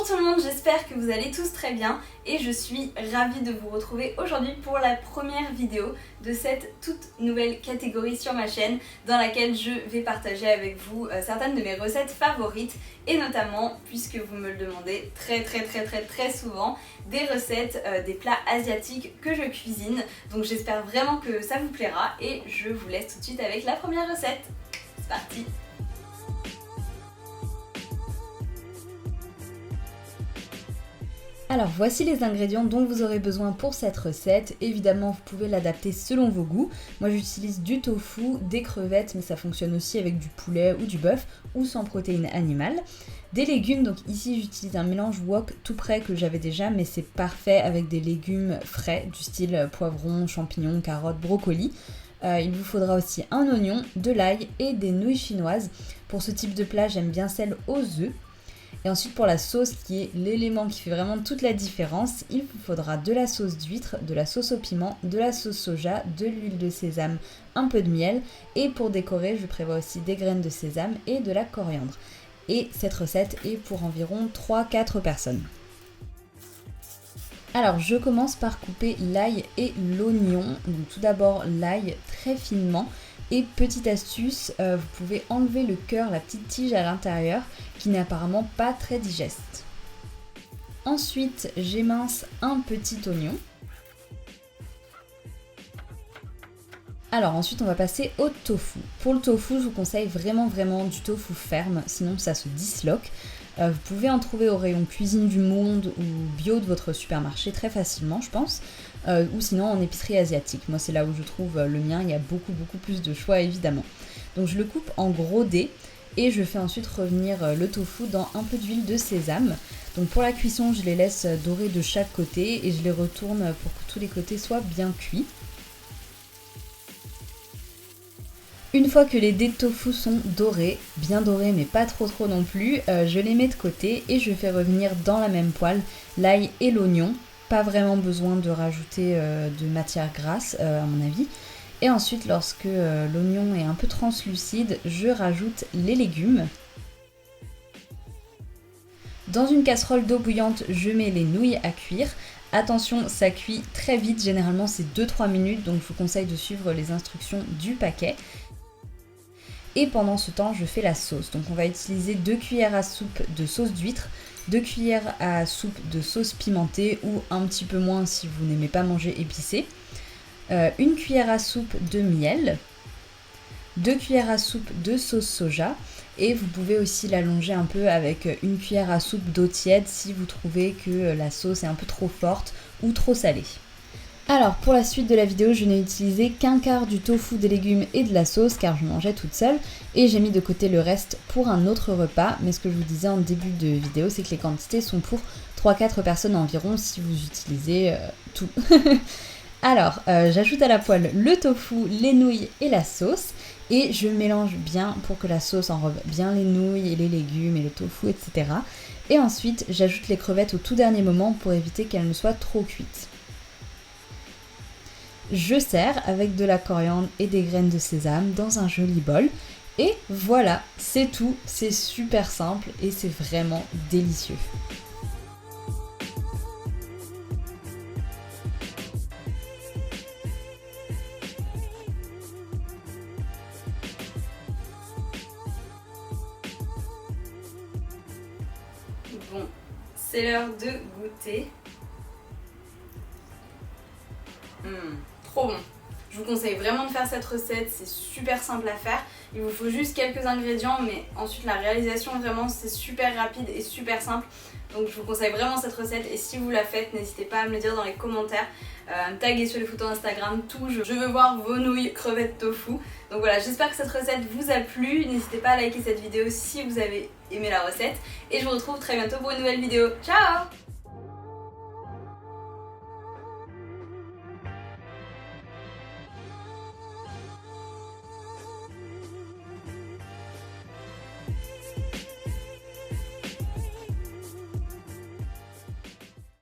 Bonjour tout le monde, j'espère que vous allez tous très bien et je suis ravie de vous retrouver aujourd'hui pour la première vidéo de cette toute nouvelle catégorie sur ma chaîne dans laquelle je vais partager avec vous certaines de mes recettes favorites et notamment, puisque vous me le demandez très souvent, des recettes, des plats asiatiques que je cuisine. Donc j'espère vraiment que ça vous plaira et je vous laisse tout de suite avec la première recette. C'est parti! Alors voici les ingrédients dont vous aurez besoin pour cette recette. Évidemment vous pouvez l'adapter selon vos goûts. Moi j'utilise du tofu, des crevettes, mais ça fonctionne aussi avec du poulet ou du bœuf ou sans protéines animales. Des légumes, donc ici j'utilise un mélange wok tout prêt que j'avais déjà, mais c'est parfait avec des légumes frais du style poivron, champignons, carottes, brocolis. Il vous faudra aussi un oignon, de l'ail et des nouilles chinoises. Pour ce type de plat j'aime bien celle aux œufs. Et ensuite pour la sauce qui est l'élément qui fait vraiment toute la différence, il vous faudra de la sauce d'huître, de la sauce au piment, de la sauce soja, de l'huile de sésame, un peu de miel et pour décorer je prévois aussi des graines de sésame et de la coriandre. Et cette recette est pour environ 3-4 personnes. Alors je commence par couper l'ail et l'oignon. Donc tout d'abord l'ail très finement. Et petite astuce, vous pouvez enlever le cœur, la petite tige à l'intérieur, qui n'est apparemment pas très digeste. Ensuite, j'émince un petit oignon. Alors ensuite, on va passer au tofu. Pour le tofu, je vous conseille vraiment du tofu ferme, sinon ça se disloque. Vous pouvez en trouver au rayon cuisine du monde ou bio de votre supermarché très facilement, je pense. Ou sinon en épicerie asiatique. Moi c'est là où je trouve le mien, il y a beaucoup plus de choix évidemment. Donc je le coupe en gros dés et je fais ensuite revenir le tofu dans un peu d'huile de sésame. Donc pour la cuisson je les laisse dorer de chaque côté et je les retourne pour que tous les côtés soient bien cuits. Une fois que les dés de tofu sont dorés, bien dorés mais pas trop non plus, je les mets de côté et je fais revenir dans la même poêle l'ail et l'oignon. Pas vraiment besoin de rajouter de matière grasse à mon avis. Et ensuite lorsque l'oignon est un peu translucide, je rajoute les légumes. Dans une casserole d'eau bouillante, je mets les nouilles à cuire. Attention, ça cuit très vite, généralement c'est 2-3 minutes, donc je vous conseille de suivre les instructions du paquet. Et pendant ce temps, je fais la sauce. Donc on va utiliser 2 cuillères à soupe de sauce d'huître, 2 cuillères à soupe de sauce pimentée ou un petit peu moins si vous n'aimez pas manger épicé, 1 cuillère à soupe de miel, 2 cuillères à soupe de sauce soja et vous pouvez aussi l'allonger un peu avec 1 cuillère à soupe d'eau tiède si vous trouvez que la sauce est un peu trop forte ou trop salée. Alors pour la suite de la vidéo, je n'ai utilisé qu'un quart du tofu, des légumes et de la sauce car je mangeais toute seule et j'ai mis de côté le reste pour un autre repas. Mais ce que je vous disais en début de vidéo, c'est que les quantités sont pour 3-4 personnes environ si vous utilisez tout. Alors j'ajoute à la poêle le tofu, les nouilles et la sauce et je mélange bien pour que la sauce enrobe bien les nouilles et les légumes et le tofu, etc. Et ensuite j'ajoute les crevettes au tout dernier moment pour éviter qu'elles ne soient trop cuites. Je sers avec de la coriandre et des graines de sésame dans un joli bol. Et voilà, c'est tout, c'est super simple et c'est vraiment délicieux. Bon, c'est l'heure de goûter. Trop bon. Je vous conseille vraiment de faire cette recette, c'est super simple à faire. Il vous faut juste quelques ingrédients, mais ensuite la réalisation vraiment c'est super rapide et super simple. Donc je vous conseille vraiment cette recette et si vous la faites, n'hésitez pas à me le dire dans les commentaires, à me taguer sur les photos Instagram, tout. Je veux voir vos nouilles crevettes tofu. Donc voilà, j'espère que cette recette vous a plu. N'hésitez pas à liker cette vidéo si vous avez aimé la recette. Et je vous retrouve très bientôt pour une nouvelle vidéo. Ciao!